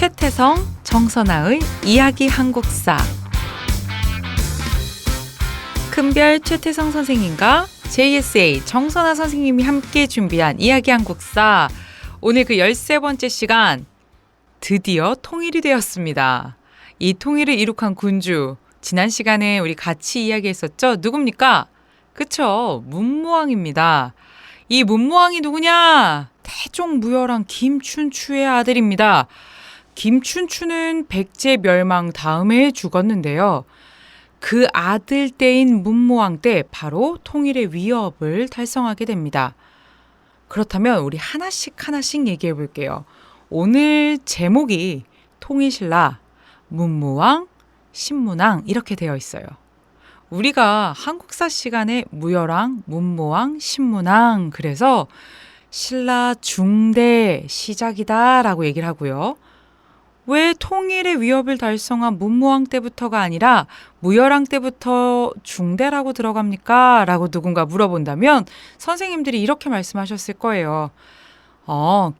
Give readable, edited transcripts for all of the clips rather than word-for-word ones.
최태성, 정선아의 이야기 한국사. 큰별 최태성 선생님과 JSA 정선아 선생님이 함께 준비한 이야기 한국사. 오늘 그 13번째 시간, 드디어 통일이 되었습니다. 이 통일을 이룩한 군주, 지난 시간에 우리 같이 이야기했었죠? 누굽니까? 그쵸, 문무왕입니다. 이 문무왕이 누구냐? 태종무열왕 김춘추의 아들입니다. 김춘추는 백제 멸망 다음에 죽었는데요. 그 아들 때인 문무왕 때 바로 통일의 위협을 달성하게 됩니다. 그렇다면 우리 하나씩 얘기해 볼게요. 오늘 제목이 통일신라, 문무왕, 신문왕 이렇게 되어 있어요. 우리가 한국사 시간에 무열왕, 문무왕, 신문왕, 그래서 신라 중대 시작이다 라고 얘기를 하고요. 왜 통일의 위협을 달성한 문무왕 때부터가 아니라 무열왕 때부터 중대라고 들어갑니까? 라고 누군가 물어본다면 선생님들이 이렇게 말씀하셨을 거예요.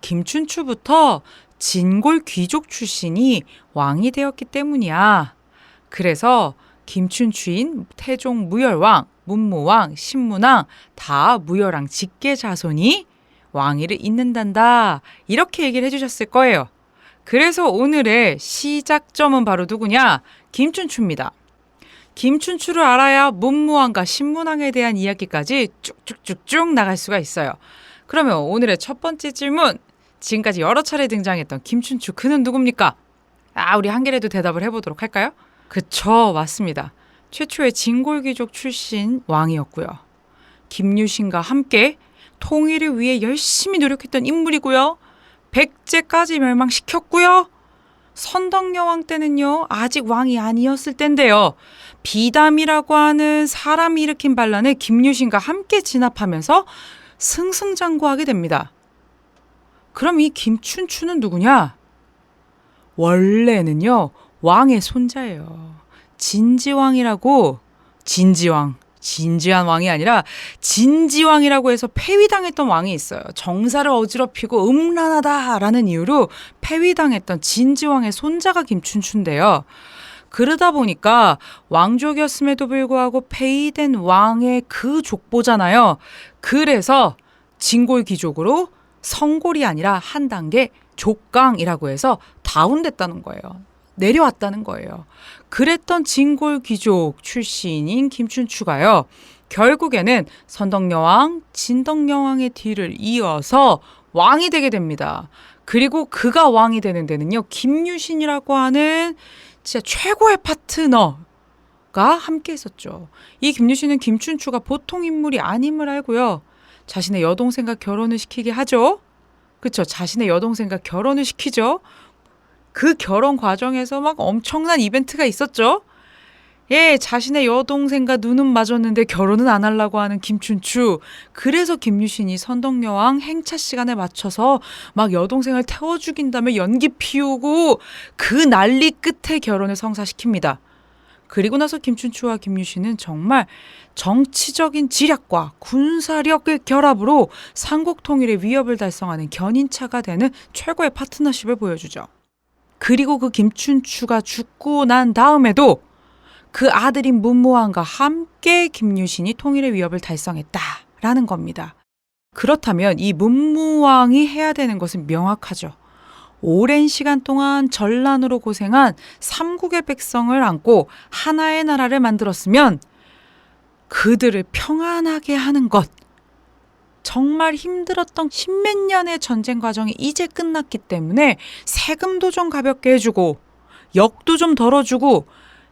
김춘추부터 진골 귀족 출신이 왕이 되었기 때문이야. 그래서 김춘추인 태종 무열왕, 문무왕, 신문왕 다 무열왕 직계 자손이 왕위를 잇는단다. 이렇게 얘기를 해주셨을 거예요. 그래서 오늘의 시작점은 바로 누구냐? 김춘추입니다. 김춘추를 알아야 문무왕과 신문왕에 대한 이야기까지 쭉쭉쭉쭉 나갈 수가 있어요. 그러면 오늘의 첫 번째 질문, 지금까지 여러 차례 등장했던 김춘추, 그는 누굽니까? 우리 한 개라도 대답을 해보도록 할까요? 그쵸, 맞습니다. 최초의 진골귀족 출신 왕이었고요. 김유신과 함께 통일을 위해 열심히 노력했던 인물이고요. 백제까지 멸망시켰고요. 선덕여왕 때는요, 아직 왕이 아니었을 때인데요. 비담이라고 하는 사람이 일으킨 반란에 김유신과 함께 진압하면서 승승장구하게 됩니다. 그럼 이 김춘추는 누구냐? 원래는요, 왕의 손자예요. 진지왕이라고, 진지한 왕이 아니라 진지왕이라고 해서 폐위당했던 왕이 있어요. 정사를 어지럽히고 음란하다라는 이유로 폐위당했던 진지왕의 손자가 김춘추인데요. 그러다 보니까 왕족이었음에도 불구하고 폐위된 왕의 그 족보잖아요. 그래서 진골귀족으로 성골이 아니라 한 단계 족강이라고 해서 다운됐다는 거예요. 내려왔다는 거예요. 그랬던 진골귀족 출신인 김춘추가요, 결국에는 선덕여왕, 진덕여왕의 뒤를 이어서 왕이 되게 됩니다. 그리고 그가 왕이 되는 데는요, 김유신이라고 하는 진짜 최고의 파트너가 함께 했었죠. 이 김유신은 김춘추가 보통 인물이 아님을 알고요, 자신의 여동생과 결혼을 시키게 하죠. 그렇죠. 자신의 여동생과 결혼을 시키죠. 그 결혼 과정에서 막 엄청난 이벤트가 있었죠. 예, 자신의 여동생과 눈은 맞았는데 결혼은 안 하려고 하는 김춘추. 그래서 김유신이 선덕여왕 행차 시간에 맞춰서 막 여동생을 태워 죽인 다음에 연기 피우고 그 난리 끝에 결혼을 성사시킵니다. 그리고 나서 김춘추와 김유신은 정말 정치적인 지략과 군사력의 결합으로 삼국 통일의 위협을 달성하는 견인차가 되는 최고의 파트너십을 보여주죠. 그리고 그 김춘추가 죽고 난 다음에도 그 아들인 문무왕과 함께 김유신이 통일의 위협을 달성했다라는 겁니다. 그렇다면 이 문무왕이 해야 되는 것은 명확하죠. 오랜 시간 동안 전란으로 고생한 삼국의 백성을 안고 하나의 나라를 만들었으면 그들을 평안하게 하는 것, 정말 힘들었던 십몇 년의 전쟁 과정이 이제 끝났기 때문에 세금도 좀 가볍게 해주고 역도 좀 덜어주고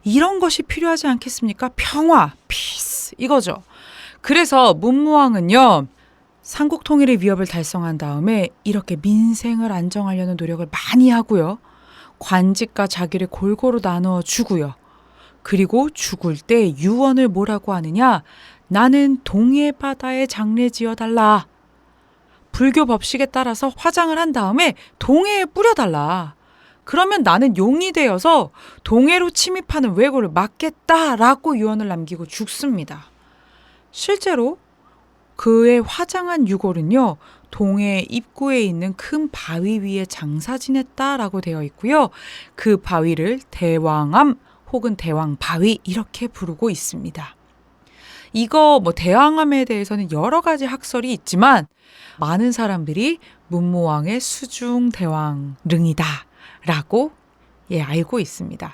이런 것이 필요하지 않겠습니까? 평화, 피스 이거죠. 그래서 문무왕은요, 삼국 통일의 위협을 달성한 다음에 이렇게 민생을 안정하려는 노력을 많이 하고요. 관직과 자기를 골고루 나누어 주고요. 그리고 죽을 때 유언을 뭐라고 하느냐? 나는 동해 바다에 장례 지어달라. 불교 법식에 따라서 화장을 한 다음에 동해에 뿌려달라. 그러면 나는 용이 되어서 동해로 침입하는 왜고를 막겠다라고 유언을 남기고 죽습니다. 실제로 그 그의 화장한 유골은요, 동해 입구에 있는 큰 바위 위에 장사 지냈다라고 되어 있고요. 그 바위를 대왕암 혹은 대왕바위 이렇게 부르고 있습니다. 이거 대왕암에 대해서는 여러 가지 학설이 있지만 많은 사람들이 문무왕의 수중 대왕릉이다 라고 알고 있습니다.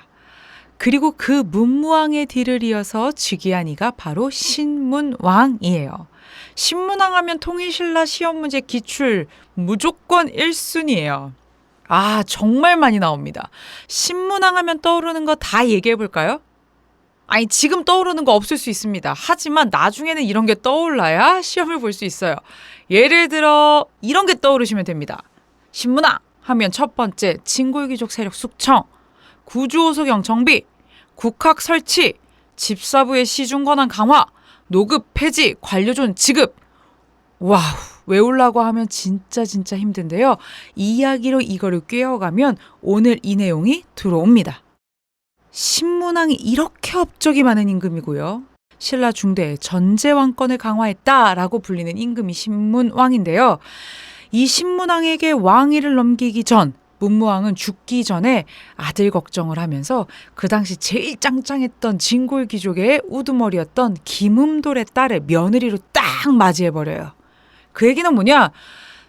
그리고 그 문무왕의 뒤를 이어서 즉위한 이가 바로 신문왕이에요. 신문왕 하면 통일신라 시험 문제 기출 무조건 1순위예요. 정말 많이 나옵니다. 신문왕 하면 떠오르는 거 다 얘기해 볼까요? 아니, 지금 떠오르는 거 없을 수 있습니다. 하지만 나중에는 이런 게 떠올라야 시험을 볼 수 있어요. 예를 들어 이런 게 떠오르시면 됩니다. 신문왕 하면 첫 번째 진골귀족 세력 숙청, 구주호소경 정비, 국학 설치, 집사부의 시중권한 강화, 노급 폐지, 관료존 지급. 와우, 외우려고 하면 진짜 힘든데요. 이야기로 이거를 꿰어가면 오늘 이 내용이 들어옵니다. 신문왕이 이렇게 업적이 많은 임금이고요. 신라 중대에 전제왕권을 강화했다라고 불리는 임금이 신문왕인데요. 이 신문왕에게 왕위를 넘기기 전 문무왕은 죽기 전에 아들 걱정을 하면서 그 당시 제일 짱짱했던 진골귀족의 우두머리였던 김음돌의 딸을 며느리로 딱 맞이해버려요. 그 얘기는 뭐냐?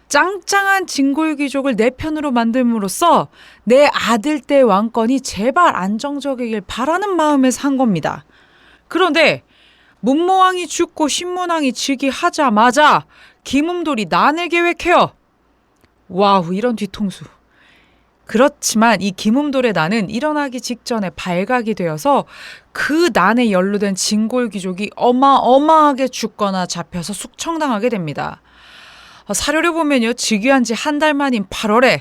짱짱한 진골귀족을 내 편으로 만듦으로써 내 아들 때 왕권이 제발 안정적이길 바라는 마음에서 한 겁니다. 그런데 문무왕이 죽고 신문왕이 즉위하자마자 김음돌이 난을 계획해요. 와우, 이런 뒤통수. 그렇지만 이 김음돌의 난은 일어나기 직전에 발각이 되어서 그 난에 연루된 진골귀족이 어마어마하게 죽거나 잡혀서 숙청당하게 됩니다. 사료를 보면요, 즉위한 지 한 달 만인 8월에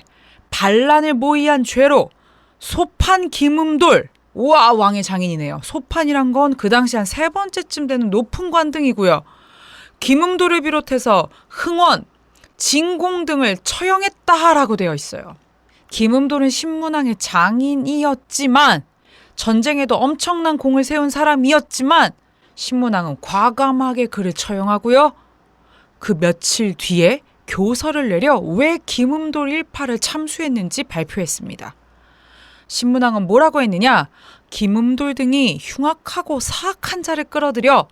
반란을 모의한 죄로 소판 김음돌, 우와, 왕의 장인이네요. 소판이란 건 그 당시 한 3번째쯤 되는 높은 관등이고요. 김음돌을 비롯해서 흥원, 진공 등을 처형했다라고 되어 있어요. 김음돌은 신문왕의 장인이었지만 전쟁에도 엄청난 공을 세운 사람이었지만 신문왕은 과감하게 그를 처형하고요. 그 며칠 뒤에 교서를 내려 왜 김음돌 일파를 참수했는지 발표했습니다. 신문왕은 뭐라고 했느냐? 김음돌 등이 흉악하고 사악한 자를 끌어들여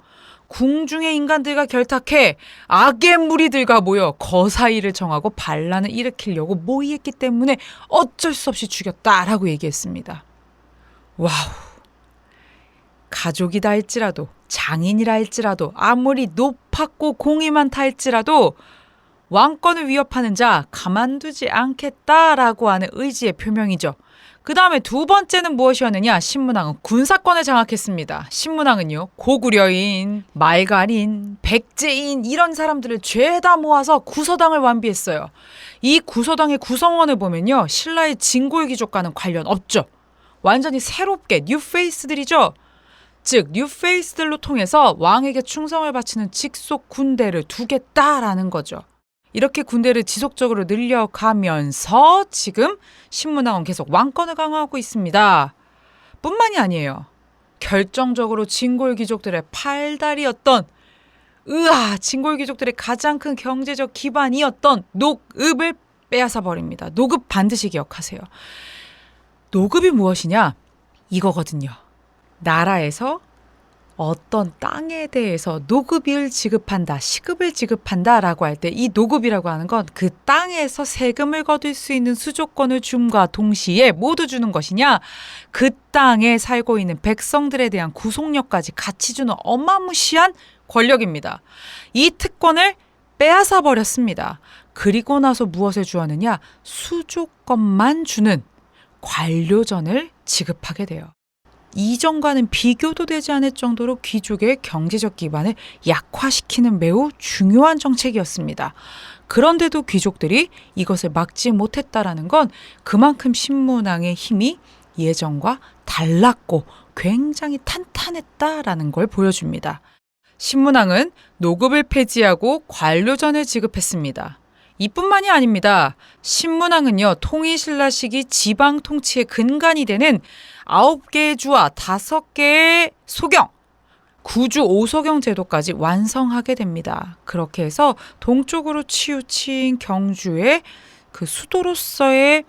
궁중의 인간들과 결탁해 악의 무리들과 모여 거사일을 정하고 반란을 일으키려고 모의했기 때문에 어쩔 수 없이 죽였다라고 얘기했습니다. 와우. 가족이다 할지라도, 장인이라 할지라도, 아무리 높았고 공이 많다 할지라도 왕권을 위협하는 자 가만두지 않겠다라고 하는 의지의 표명이죠. 그 다음에 두 번째는 무엇이었느냐? 신문왕은 군사권을 장악했습니다. 신문왕은요, 고구려인, 말갈인, 백제인 이런 사람들을 죄다 모아서 구서당을 완비했어요. 이 구서당의 구성원을 보면요, 신라의 진골귀족과는 관련 없죠. 완전히 새롭게 뉴페이스들이죠. 즉 뉴페이스들로 통해서 왕에게 충성을 바치는 직속 군대를 두겠다라는 거죠. 이렇게 군대를 지속적으로 늘려가면서 지금 신문왕은 계속 왕권을 강화하고 있습니다. 뿐만이 아니에요. 결정적으로 진골귀족들의 팔다리였던 진골귀족들의 가장 큰 경제적 기반이었던 노급을 빼앗아 버립니다. 노급 반드시 기억하세요. 노급이 무엇이냐? 이거거든요. 나라에서 어떤 땅에 대해서 노급을 지급한다, 시급을 지급한다라고 할 때 이 노급이라고 하는 건 그 땅에서 세금을 거둘 수 있는 수조권을 줌과 동시에 모두 주는 것이냐, 그 땅에 살고 있는 백성들에 대한 구속력까지 같이 주는 어마무시한 권력입니다. 이 특권을 빼앗아 버렸습니다. 그리고 나서 무엇을 주었느냐? 수조권만 주는 관료전을 지급하게 돼요. 이전과는 비교도 되지 않을 정도로 귀족의 경제적 기반을 약화시키는 매우 중요한 정책이었습니다. 그런데도 귀족들이 이것을 막지 못했다라는 건 그만큼 신문왕의 힘이 예전과 달랐고 굉장히 탄탄했다라는 걸 보여줍니다. 신문왕은 노급을 폐지하고 관료전을 지급했습니다. 이뿐만이 아닙니다. 신문왕은요, 통일신라 시기 지방 통치의 근간이 되는 9개의 주와 5개의 소경, 구주 오소경 제도까지 완성하게 됩니다. 그렇게 해서 동쪽으로 치우친 경주의 그 수도로서의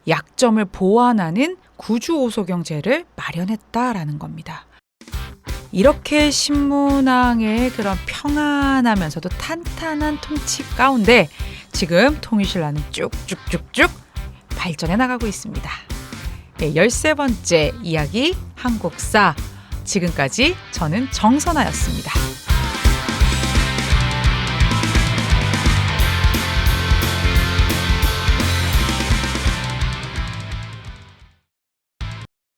약점을 보완하는 구주 오소경제를 마련했다라는 겁니다. 이렇게 신문왕의 그런 평안하면서도 탄탄한 통치 가운데 지금 통일신라는 쭉쭉쭉쭉 발전해 나가고 있습니다. 네, 13번째 이야기 한국사. 지금까지 저는 정선아였습니다.